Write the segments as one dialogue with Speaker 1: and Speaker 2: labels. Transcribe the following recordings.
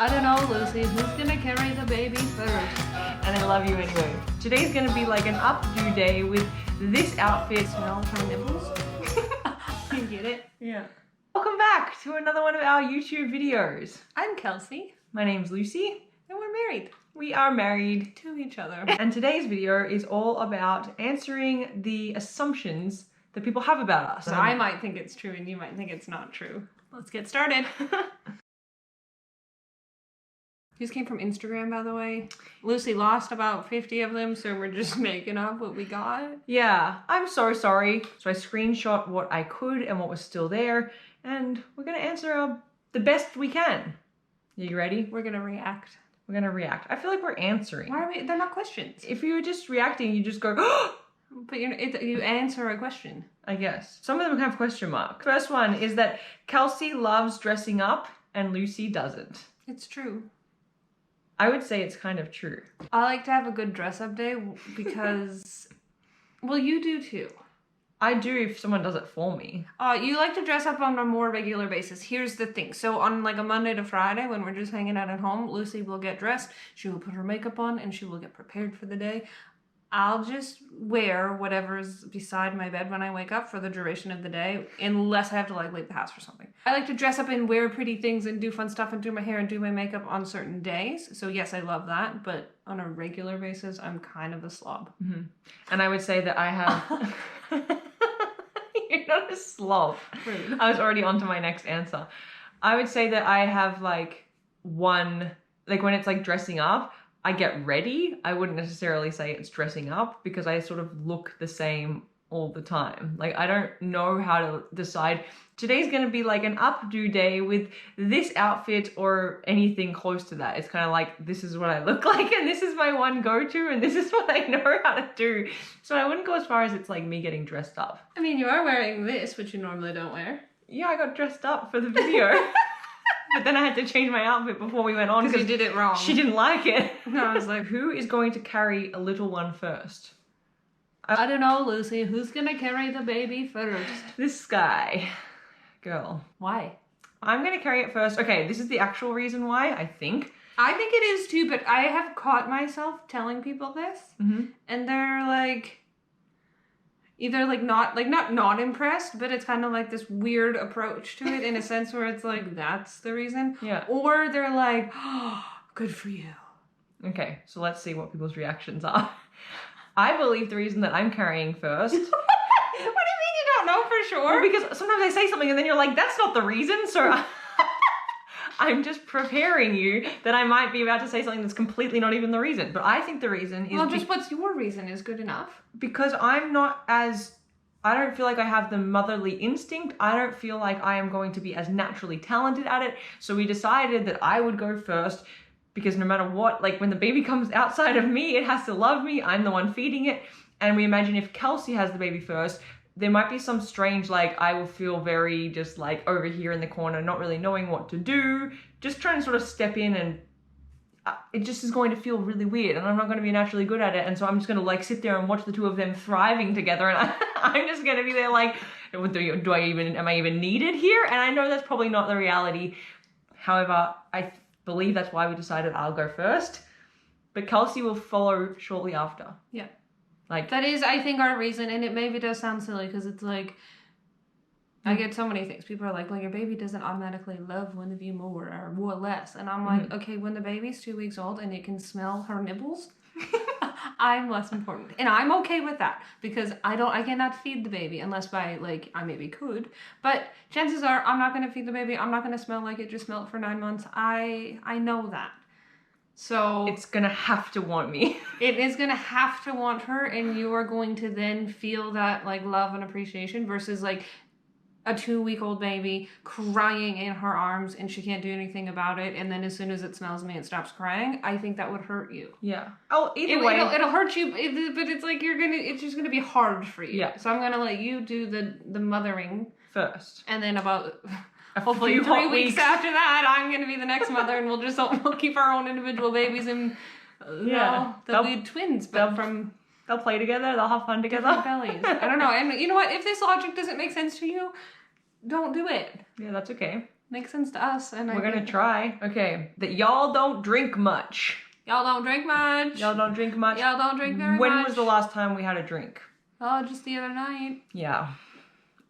Speaker 1: I don't know, Lucy, who's gonna carry the baby first?
Speaker 2: And I love you anyway. Today's gonna be like an updo day with this outfit.
Speaker 1: Smell her nipples? You get it?
Speaker 2: Yeah. Welcome back to another one of our YouTube videos.
Speaker 1: I'm Kelsey.
Speaker 2: My name's Lucy.
Speaker 1: And we're married.
Speaker 2: We are married
Speaker 1: To each other.
Speaker 2: And today's video is all about answering the assumptions that people have about us.
Speaker 1: So I might think it's true and you might think it's not true. Let's get started. These came from Instagram, by the way. Lucy lost about 50 of them, so we're just making up what we got.
Speaker 2: Yeah, I'm so sorry. So I screenshot what I could and what was still there, and we're gonna answer the best we can. Are you ready?
Speaker 1: We're gonna react.
Speaker 2: We're gonna react. I feel like we're answering.
Speaker 1: Why are we? They're not questions.
Speaker 2: If you were just reacting, you just go,
Speaker 1: But you answer a question.
Speaker 2: I guess. Some of them have question marks. First one is that Kelsi loves dressing up and Lucy doesn't.
Speaker 1: It's true.
Speaker 2: I would say it's kind of true.
Speaker 1: I like to have a good dress up day because, well, you do too.
Speaker 2: I do if someone does it for me.
Speaker 1: You like to dress up on a more regular basis. Here's the thing. So on like a Monday to Friday when we're just hanging out at home, Lucy will get dressed. She will put her makeup on and she will get prepared for the day. I'll just wear whatever's beside my bed when I wake up for the duration of the day, unless I have to like leave the house for something. I like to dress up and wear pretty things and do fun stuff and do my hair and do my makeup on certain days. So yes, I love that, but on a regular basis, I'm kind of a slob.
Speaker 2: Mm-hmm. And I would say that I have... You're not a slob.
Speaker 1: Rude.
Speaker 2: I was already on to my next answer. I would say that I have like when it's like dressing up, I get ready. I wouldn't necessarily say it's dressing up because I sort of look the same all the time. Like I don't know how to decide today's going to be like an updo day with this outfit or anything close to that. It's kind of like this is what I look like and this is my one go-to and this is what I know how to do. So I wouldn't go as far as it's like me getting dressed up.
Speaker 1: I mean, you are wearing this, which you normally don't wear.
Speaker 2: Yeah, I got dressed up for the video. But then I had to change my outfit before we went on
Speaker 1: because you did it wrong.
Speaker 2: She didn't like it.
Speaker 1: No, I was like,
Speaker 2: who is going to carry a little one first?
Speaker 1: I don't know, Lucy. Who's gonna carry the baby first?
Speaker 2: This guy. Girl.
Speaker 1: Why?
Speaker 2: I'm gonna carry it first. Okay, this is the actual reason why, I think.
Speaker 1: I think it is too, but I have caught myself telling people this, and they're like, either like not impressed, but it's kind of like this weird approach to it in a sense where it's like, that's the reason.
Speaker 2: Yeah.
Speaker 1: Or they're like, oh, good for you.
Speaker 2: Okay, so let's see what people's reactions are. I believe the reason that I'm carrying first.
Speaker 1: What do you mean you don't know for sure?
Speaker 2: Well, because sometimes I say something and then you're like, that's not the reason, so I'm just preparing you that I might be about to say something that's completely not even the reason. But I think the reason is...
Speaker 1: Well, just what's your reason is good enough.
Speaker 2: Because I don't feel like I have the motherly instinct. I don't feel like I am going to be as naturally talented at it. So we decided that I would go first because no matter what, like when the baby comes outside of me, it has to love me. I'm the one feeding it. And we imagine if Kelsi has the baby first, there might be some strange, like I will feel very just like over here in the corner, not really knowing what to do, just trying to sort of step in and it just is going to feel really weird and I'm not going to be naturally good at it. And so I'm just going to like sit there and watch the two of them thriving together and I'm just going to be there like, am I even needed here? And I know that's probably not the reality. However, I believe that's why we decided I'll go first, but Kelsi will follow shortly after.
Speaker 1: Yeah.
Speaker 2: Like
Speaker 1: that is, I think, our reason, and it maybe does sound silly because it's like, I get so many things. People are like, well, your baby doesn't automatically love one of you more or less. And I'm like, okay, when the baby's 2 weeks old and it can smell her nibbles, I'm less important. And I'm okay with that because I cannot feed the baby unless by like, I maybe could. But chances are I'm not going to feed the baby. I'm not going to smell like it just smelled for 9 months. I know that. So
Speaker 2: it's going to have to want me.
Speaker 1: It is going to have to want her and you are going to then feel that like love and appreciation versus like a 2-week-old baby crying in her arms and she can't do anything about it. And then as soon as it smells me, it stops crying. I think that would hurt you.
Speaker 2: Yeah. Oh, either way.
Speaker 1: It'll hurt you, but it's like it's just going to be hard for you.
Speaker 2: Yeah.
Speaker 1: So I'm going to let you do the mothering
Speaker 2: first.
Speaker 1: And then about... hopefully 3 weeks after that, I'm going to be the next mother and we'll keep our own individual babies and they'll be twins, but
Speaker 2: they'll play together, they'll have fun together.
Speaker 1: Bellies. I don't know. And you know what? If this logic doesn't make sense to you, don't do it.
Speaker 2: Yeah, that's okay.
Speaker 1: Makes sense to us. And
Speaker 2: we're gonna try. Okay. That y'all don't drink much.
Speaker 1: Y'all don't drink much.
Speaker 2: Y'all don't drink much.
Speaker 1: Y'all don't drink very much.
Speaker 2: When was the last time we had a drink?
Speaker 1: Oh, just the other night.
Speaker 2: Yeah.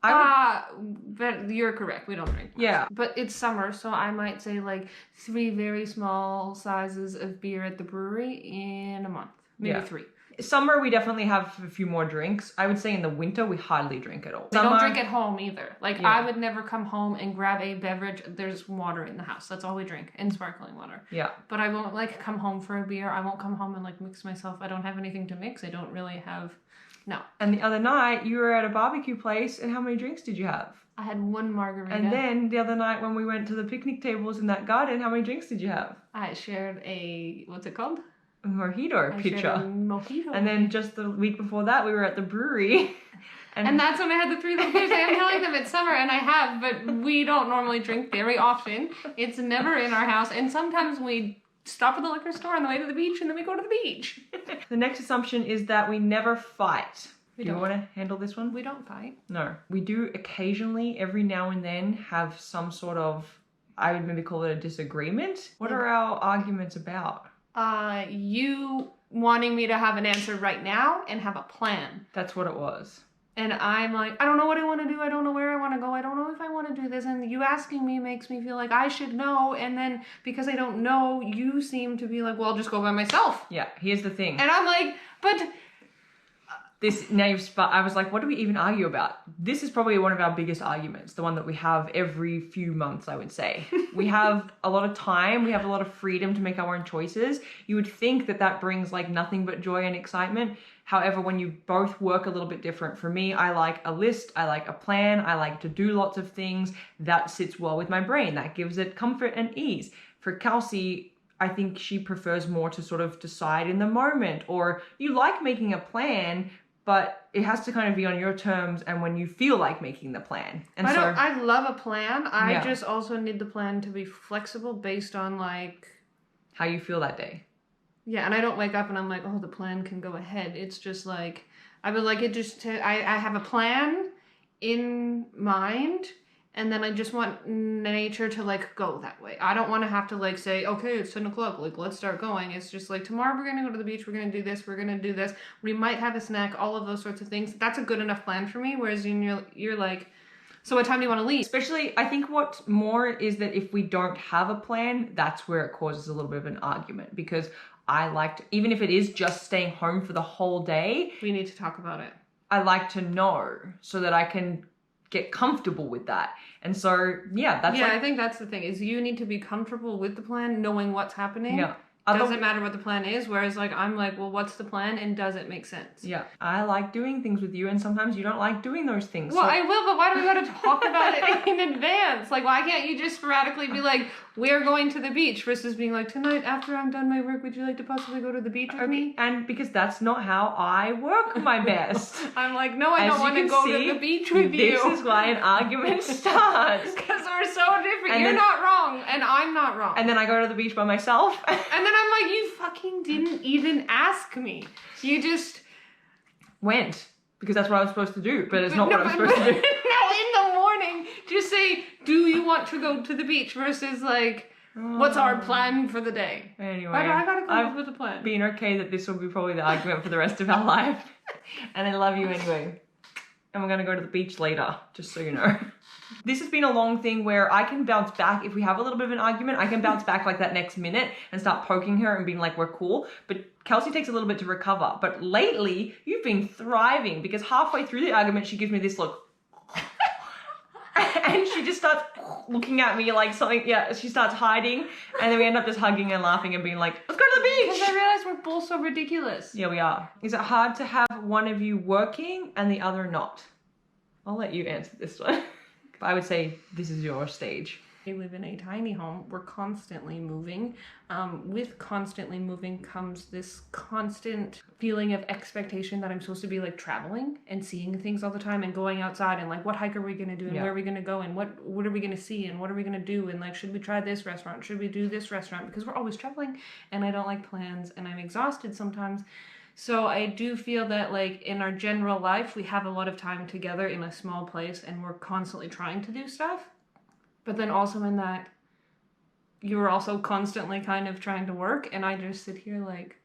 Speaker 1: But you're correct. We don't drink much.
Speaker 2: Yeah.
Speaker 1: But it's summer, so I might say like 3 very small sizes of beer at the brewery in a month. Maybe 3.
Speaker 2: Summer, we definitely have a few more drinks. I would say in the winter, we hardly drink at all.
Speaker 1: We don't drink at home either. Like, I would never come home and grab a beverage. There's water in the house. That's all we drink. And sparkling water.
Speaker 2: Yeah.
Speaker 1: But I won't, like, come home for a beer. I won't come home and, like, mix myself. I don't have anything to mix. I don't really have... No.
Speaker 2: And the other night, you were at a barbecue place, and how many drinks did you have?
Speaker 1: I had 1 margarita.
Speaker 2: And then the other night when we went to the picnic tables in that garden, how many drinks did you have?
Speaker 1: I shared a... What's it called?
Speaker 2: A mojito pitcher.
Speaker 1: Mojito.
Speaker 2: And then just the week before that, we were at the brewery.
Speaker 1: And that's when I had the 3 little beers. I am telling them it's summer, and I have, but we don't normally drink very often. It's never in our house, and sometimes we stop at the liquor store on the way to the beach, and then we go to the beach.
Speaker 2: The next assumption is that we never fight.
Speaker 1: Do
Speaker 2: you want to handle this one?
Speaker 1: We don't fight.
Speaker 2: No. We do occasionally, every now and then, have some sort of, I would maybe call it a disagreement. What are our arguments about?
Speaker 1: You wanting me to have an answer right now and have a plan.
Speaker 2: That's what it was.
Speaker 1: And I'm like, I don't know what I want to do. I don't know where I want to go. I don't know if I want to do this. And you asking me makes me feel like I should know. And then because I don't know, you seem to be like, well, I'll just go by myself.
Speaker 2: Yeah, here's the thing.
Speaker 1: And I'm like, but...
Speaker 2: I was like, what do we even argue about? This is probably one of our biggest arguments, the one that we have every few months, I would say. We have a lot of time, we have a lot of freedom to make our own choices. You would think that that brings like nothing but joy and excitement. However, when you both work a little bit different, for me, I like a list, I like a plan, I like to do lots of things. That sits well with my brain, that gives it comfort and ease. For Kelsi, I think she prefers more to sort of decide in the moment, or you like making a plan, but it has to kind of be on your terms and when you feel like making the plan. And
Speaker 1: I love a plan. I just also need the plan to be flexible based on like...
Speaker 2: how you feel that day.
Speaker 1: Yeah, and I don't wake up and I'm like, oh, the plan can go ahead. It's just like, I would like it just to... I have a plan in mind, and then I just want nature to like go that way. I don't want to have to like say, okay, it's 10 o'clock, like let's start going. It's just like, tomorrow we're going to go to the beach, we're going to do this, we're going to do this. We might have a snack, all of those sorts of things. That's a good enough plan for me, whereas you're like, so what time do you want to leave?
Speaker 2: Especially, I think what more is that if we don't have a plan, that's where it causes a little bit of an argument, because I like to, even if it is just staying home for the whole day.
Speaker 1: We need to talk about it.
Speaker 2: I like to know so that I can get comfortable with that. And so, yeah, that's
Speaker 1: I think that's the thing, is you need to be comfortable with the plan, knowing what's happening.
Speaker 2: Yeah.
Speaker 1: Doesn't matter what the plan is, whereas like I'm like, well, what's the plan and does it make sense?
Speaker 2: Yeah. I like doing things with you, and sometimes you don't like doing those things.
Speaker 1: Well, I will, but why do we gotta talk about it in advance? Like, why can't you just sporadically be like, we're going to the beach, versus being like, tonight after I'm done my work, would you like to possibly go to the beach with me?
Speaker 2: And because that's not how I work my best.
Speaker 1: I'm like, no, I don't want to go to the beach with you.
Speaker 2: This is why an argument starts.
Speaker 1: Because we're so different. And you're not wrong, and I'm not wrong.
Speaker 2: And then I go to the beach by myself.
Speaker 1: And then I'm like, you fucking didn't even ask me. You just...
Speaker 2: went. Because that's what I was supposed to do, but it's not what I'm supposed to do.
Speaker 1: Now in the morning, just say, do you want to go to the beach, versus like, what's our plan for the day?
Speaker 2: Anyway,
Speaker 1: I gotta come up with a plan.
Speaker 2: Being okay that this will be probably the argument for the rest of our life. And I love you anyway. And we're gonna go to the beach later, just so you know. This has been a long thing where I can bounce back. If we have a little bit of an argument, I can bounce back like that next minute and start poking her and being like, we're cool. But Kelsi takes a little bit to recover. But lately, you've been thriving, because halfway through the argument, she gives me this look. And she just starts looking at me like something, she starts hiding. And then we end up just hugging and laughing and being like, let's go to the beach.
Speaker 1: Because I realize we're both so ridiculous.
Speaker 2: Yeah, we are. Is it hard to have one of you working and the other not? I'll let you answer this one. But I would say this is your stage.
Speaker 1: We live in a tiny home. We're constantly moving. With constantly moving comes this constant feeling of expectation that I'm supposed to be like traveling and seeing things all the time and going outside and like, what hike are we going to do and where are we going to go and what are we going to see and what are we going to do and like, should we try this restaurant? Should we do this restaurant? Because we're always traveling and I don't like plans and I'm exhausted sometimes. So I do feel that like in our general life, we have a lot of time together in a small place and we're constantly trying to do stuff. But then also in that, you're also constantly kind of trying to work, and I just sit here like,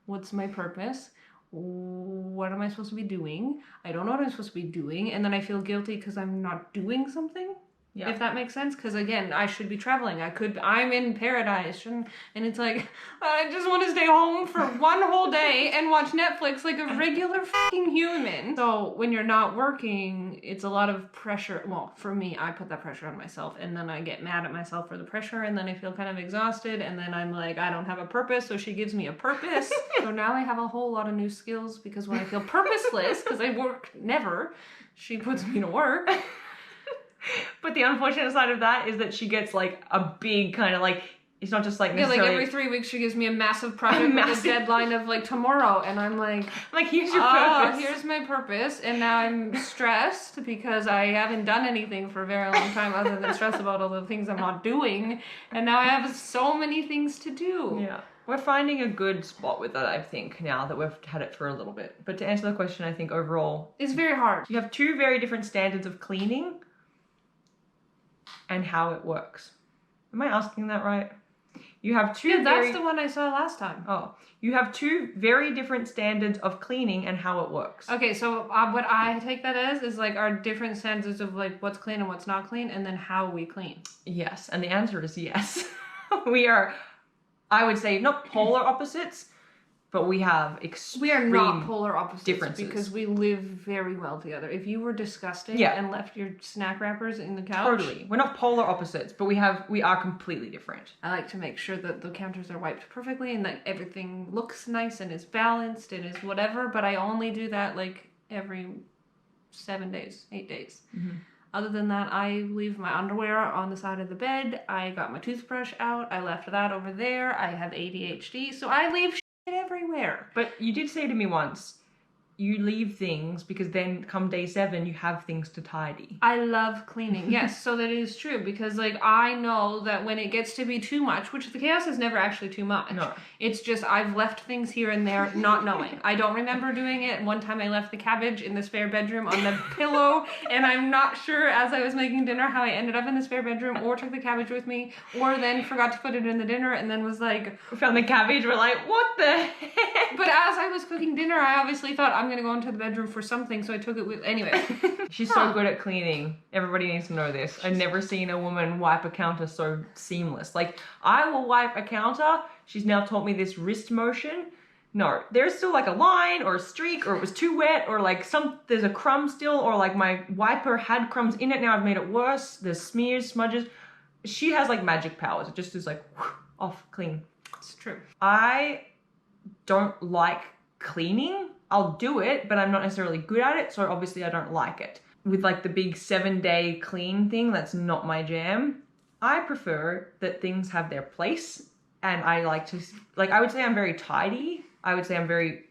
Speaker 1: what's my purpose? What am I supposed to be doing? I don't know what I'm supposed to be doing, and then I feel guilty because I'm not doing something. Yeah. If that makes sense, because again, I should be traveling. I'm in paradise, and it's like, I just want to stay home for one whole day and watch Netflix like a regular fucking human. So when you're not working, it's a lot of pressure. Well, for me, I put that pressure on myself, and then I get mad at myself for the pressure, and then I feel kind of exhausted, and then I'm like, I don't have a purpose, so she gives me a purpose. So now I have a whole lot of new skills, because when I feel purposeless, because I work never, she puts me to work.
Speaker 2: But the unfortunate side of that is that she gets like a big kind of like, it's not just like necessarily...
Speaker 1: Yeah, like every 3 weeks she gives me a massive project with a deadline of like tomorrow, and I'm like,
Speaker 2: here's your purpose.
Speaker 1: Here's my purpose, and now I'm stressed because I haven't done anything for a very long time other than stress about all the things I'm not doing, and now I have so many things to do.
Speaker 2: Yeah. We're finding a good spot with it, I think, now that we've had it for a little bit. But to answer the question, I think overall...
Speaker 1: It's very hard.
Speaker 2: You have two very different standards of cleaning and how it works. Am I asking that right? You have two
Speaker 1: that's the one I saw last time.
Speaker 2: Oh. You have two very different standards of cleaning and how it works.
Speaker 1: Okay, so what I take that as is like our different standards of like what's clean and what's not clean, and then how we clean.
Speaker 2: Yes, and the answer is yes. We are, I would say, not polar opposites, but we have extreme
Speaker 1: We are not polar opposites
Speaker 2: differences.
Speaker 1: Because we live very well together. If you were disgusting and left your snack wrappers in the couch...
Speaker 2: Totally. We're not polar opposites, but we are completely different.
Speaker 1: I like to make sure that the counters are wiped perfectly and that everything looks nice and is balanced and is whatever, but I only do that like every 7 days, 8 days. Mm-hmm. Other than that, I leave my underwear on the side of the bed. I got my toothbrush out. I left that over there. I have ADHD, so I leave everywhere.
Speaker 2: But you did say to me once, you leave things because then come day 7 you have things to tidy.
Speaker 1: I love cleaning. Yes, so that is true, because like I know that when it gets to be too much, which the chaos is never actually too much.
Speaker 2: No.
Speaker 1: It's just I've left things here and there not knowing. I don't remember doing it. One time I left the cabbage in the spare bedroom on the pillow, and I'm not sure as I was making dinner how I ended up in the spare bedroom, or took the cabbage with me, or then forgot to put it in the dinner and then was like...
Speaker 2: We found the cabbage, we're like, what the heck?
Speaker 1: But as I was cooking dinner, I obviously thought I'm gonna go into the bedroom for something, so I took it with... Anyway.
Speaker 2: She's so good at cleaning. Everybody needs to know this. I've never seen a woman wipe a counter so seamless. Like, I will wipe a counter. She's now taught me this wrist motion. No, there's still like a line or a streak, or it was too wet, or like there's a crumb still, or like my wiper had crumbs in it, now I've made it worse. There's smears, smudges. She has like magic powers. It just is like, whoosh, off, clean.
Speaker 1: It's true.
Speaker 2: I don't like cleaning. I'll do it, but I'm not necessarily good at it, so obviously I don't like it. With like the big 7-day clean thing, that's not my jam. I prefer that things have their place, and I like to, like, I would say I'm very tidy. I would say I'm very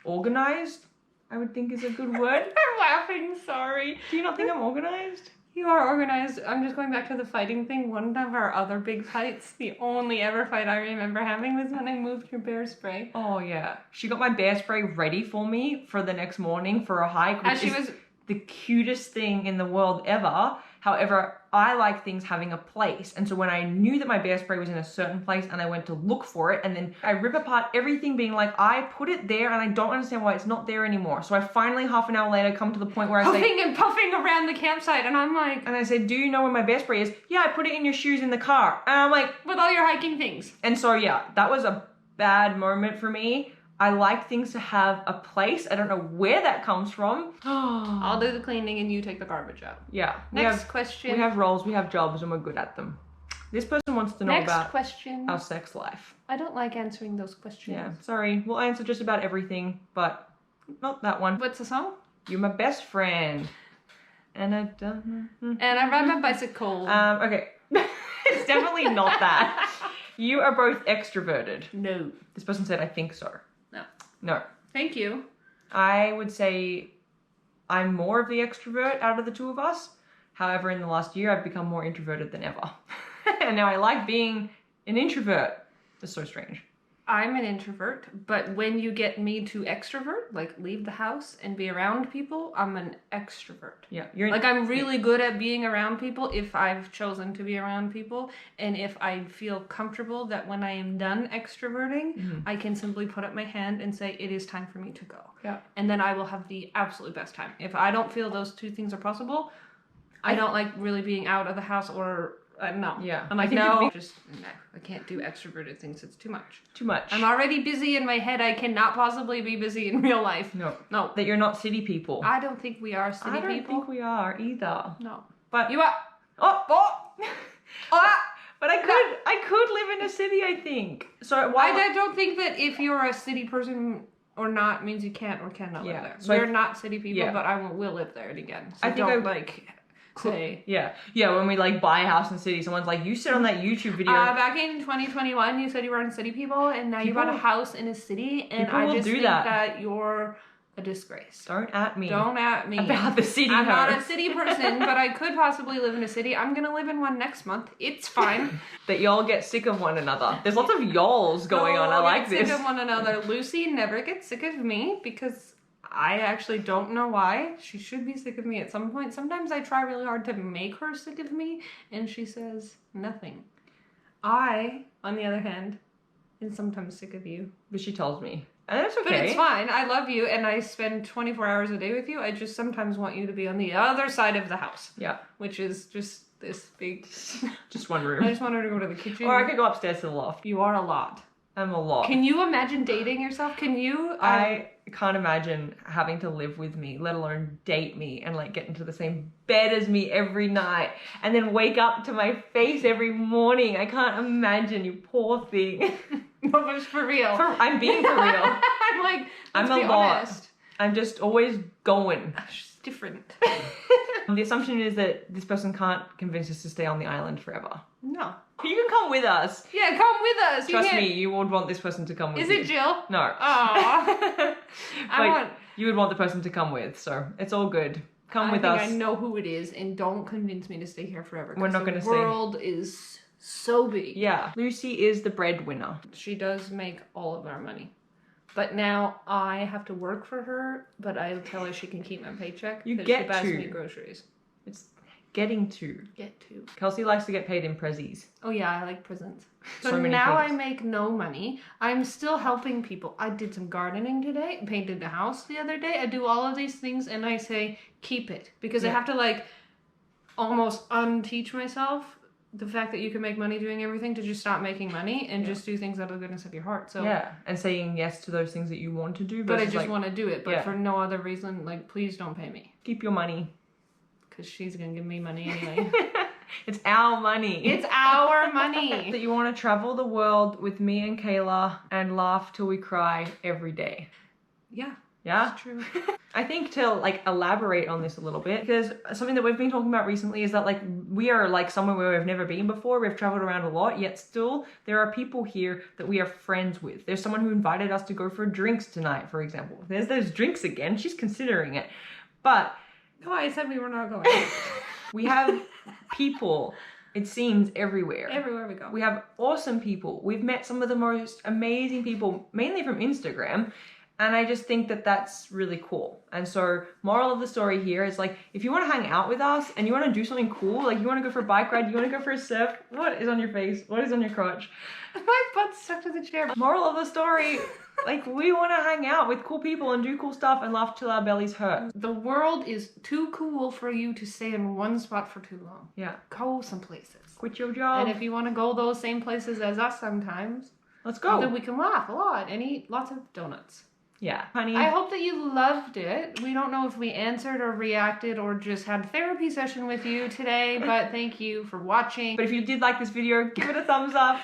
Speaker 2: organized, I would think is a good word.
Speaker 1: I'm laughing, sorry.
Speaker 2: Do you not think I'm organized?
Speaker 1: You are organized. I'm just going back to the fighting thing. One of our other big fights, the only ever fight I remember having, was when I moved your bear spray.
Speaker 2: Oh, yeah. She got my bear spray ready for me for the next morning for a hike, which is the cutest thing in the world ever. However, I like things having a place. And so when I knew that my bear spray was in a certain place and I went to look for it, and then I rip apart everything being like, I put it there and I don't understand why it's not there anymore. So I finally, half an hour later, come to the point where I say...
Speaker 1: Puffing and puffing around the campsite, and I'm like...
Speaker 2: And I said, do you know where my bear spray is? Yeah, I put it in your shoes in the car. And I'm like...
Speaker 1: With all your hiking things.
Speaker 2: And so, yeah, that was a bad moment for me. I like things to have a place. I don't know where that comes from.
Speaker 1: I'll do the cleaning and you take the garbage out.
Speaker 2: Yeah.
Speaker 1: Next question.
Speaker 2: We have roles, we have jobs, and we're good at them. This person wants to know about
Speaker 1: question.
Speaker 2: Our sex life.
Speaker 1: I don't like answering those questions.
Speaker 2: Yeah, sorry. We'll answer just about everything, but not that one.
Speaker 1: What's the song?
Speaker 2: You're my best friend. And I don't...
Speaker 1: And I ride my bicycle.
Speaker 2: Okay. It's definitely not that. You are both extroverted.
Speaker 1: No.
Speaker 2: This person said, I think so. No.
Speaker 1: Thank you.
Speaker 2: I would say I'm more of the extrovert out of the two of us. However, in the last year, I've become more introverted than ever. And now I like being an introvert. It's so strange.
Speaker 1: I'm an introvert, but when you get me to extrovert, like leave the house and be around people, I'm an extrovert.
Speaker 2: Yeah.
Speaker 1: Like I'm really good at being around people if I've chosen to be around people, and if I feel comfortable that when I am done extroverting, I can simply put up my hand and say, it is time for me to go.
Speaker 2: Yeah.
Speaker 1: And then I will have the absolute best time. If I don't feel those two things are possible, I don't like really being out of the house or... no.
Speaker 2: Yeah.
Speaker 1: I'm like, no, I can't do extroverted things. It's too much.
Speaker 2: Too much.
Speaker 1: I'm already busy in my head. I cannot possibly be busy in real life.
Speaker 2: No.
Speaker 1: No.
Speaker 2: That you're not city people.
Speaker 1: I don't think we are city people.
Speaker 2: I don't think we are either.
Speaker 1: No.
Speaker 2: But
Speaker 1: you are.
Speaker 2: But I could live in a city, I think. So why?
Speaker 1: I don't think that if you're a city person or not means you can't or cannot live there.
Speaker 2: So
Speaker 1: we're not city people, but I will live there again. So I think say.
Speaker 2: Yeah, when we like buy a house in the city, someone's like, you said on that YouTube video.
Speaker 1: Back in 2021, you said you weren't city people, and now you bought a house in a city, and I just think that you're a disgrace.
Speaker 2: Don't at me.
Speaker 1: Don't at me.
Speaker 2: About the city.
Speaker 1: I'm not a city person, but I could possibly live in a city. I'm gonna live in one next month. It's fine.
Speaker 2: That y'all get sick of one another. There's lots of y'alls going on. I like this.
Speaker 1: Sick of one another. Lucy never gets sick of me because I actually don't know why. She should be sick of me at some point. Sometimes I try really hard to make her sick of me, and she says nothing. I, on the other hand, am sometimes sick of you.
Speaker 2: But she tells me. And that's okay.
Speaker 1: But it's fine. I love you, and I spend 24 hours a day with you. I just sometimes want you to be on the other side of the house.
Speaker 2: Yeah.
Speaker 1: Which is just this big...
Speaker 2: just one room.
Speaker 1: I just want her to go to the kitchen.
Speaker 2: Or I could go upstairs to the loft.
Speaker 1: You are a lot.
Speaker 2: I'm a lot.
Speaker 1: Can you imagine dating yourself? Can you?
Speaker 2: I can't imagine having to live with me, let alone date me and like get into the same bed as me every night and then wake up to my face every morning. I can't imagine, you poor thing.
Speaker 1: No, but for real.
Speaker 2: I'm being for real.
Speaker 1: I'm like, let's
Speaker 2: I'm
Speaker 1: be
Speaker 2: a lot.
Speaker 1: honest.
Speaker 2: I'm just always going.
Speaker 1: It's different.
Speaker 2: The assumption is that this person can't convince us to stay on the island forever.
Speaker 1: No.
Speaker 2: You can come with us.
Speaker 1: Yeah, come with us.
Speaker 2: Trust me, you would want this person to come with you.
Speaker 1: Is it Jill?
Speaker 2: No.
Speaker 1: Aww.
Speaker 2: You would want the person to come with, so it's all good. Come with us.
Speaker 1: I know who it is, and don't convince me to stay here forever.
Speaker 2: We're not going to stay.
Speaker 1: The world is so big.
Speaker 2: Yeah. Lucy is the breadwinner.
Speaker 1: She does make all of our money. But now I have to work for her, but I tell her she can keep my paycheck because she buys me groceries.
Speaker 2: It's getting to.
Speaker 1: Get to.
Speaker 2: Kelsi likes to get paid in prezzies.
Speaker 1: Oh yeah, I like presents.
Speaker 2: So
Speaker 1: So
Speaker 2: many
Speaker 1: now
Speaker 2: things.
Speaker 1: I make no money. I'm still helping people. I did some gardening today, painted the house the other day. I do all of these things and I say, keep it. Because I have to like almost unteach myself the fact that you can make money doing everything to just stop making money and just do things out of the goodness of your heart. So
Speaker 2: and saying yes to those things that you want to do.
Speaker 1: But I just want to do it. But
Speaker 2: Yeah.
Speaker 1: for no other reason, like please don't pay me.
Speaker 2: Keep your money.
Speaker 1: Because she's going to give me money anyway.
Speaker 2: It's our money.
Speaker 1: It's our money.
Speaker 2: That you want to travel the world with me and Kayla and laugh till we cry every day.
Speaker 1: Yeah.
Speaker 2: Yeah?
Speaker 1: That's true.
Speaker 2: I think to like elaborate on this a little bit, because something that we've been talking about recently is that like we are like somewhere where we've never been before. We've traveled around a lot, yet still there are people here that we are friends with. There's someone who invited us to go for drinks tonight, for example. There's those drinks again. She's considering it. But
Speaker 1: No, I said we were not going.
Speaker 2: we have people, it seems, everywhere.
Speaker 1: Everywhere we go.
Speaker 2: We have awesome people. We've met some of the most amazing people, mainly from Instagram. And I just think that that's really cool. And so moral of the story here is like, if you want to hang out with us and you want to do something cool, like you want to go for a bike ride, you want to go for a surf, what is on your face? What is on your crotch?
Speaker 1: My butt's stuck to the chair.
Speaker 2: Moral of the story, like we want to hang out with cool people and do cool stuff and laugh till our bellies hurt.
Speaker 1: The world is too cool for you to stay in one spot for too long.
Speaker 2: Yeah.
Speaker 1: Go some places.
Speaker 2: Quit your job.
Speaker 1: And if you want to go those same places as us sometimes,
Speaker 2: let's go.
Speaker 1: then we can laugh a lot and eat lots of donuts.
Speaker 2: Yeah, honey.
Speaker 1: I hope that you loved it. We don't know if we answered or reacted or just had a therapy session with you today, but thank you for watching.
Speaker 2: But if you did like this video, give it a thumbs up.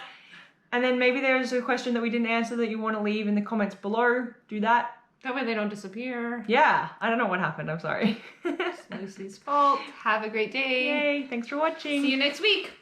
Speaker 2: And then maybe there's a question that we didn't answer that you want to leave in the comments below. Do that.
Speaker 1: That way they don't disappear.
Speaker 2: Yeah, I don't know what happened. I'm sorry.
Speaker 1: It's Lucy's fault. Have a great day.
Speaker 2: Yay, thanks for watching.
Speaker 1: See you next week.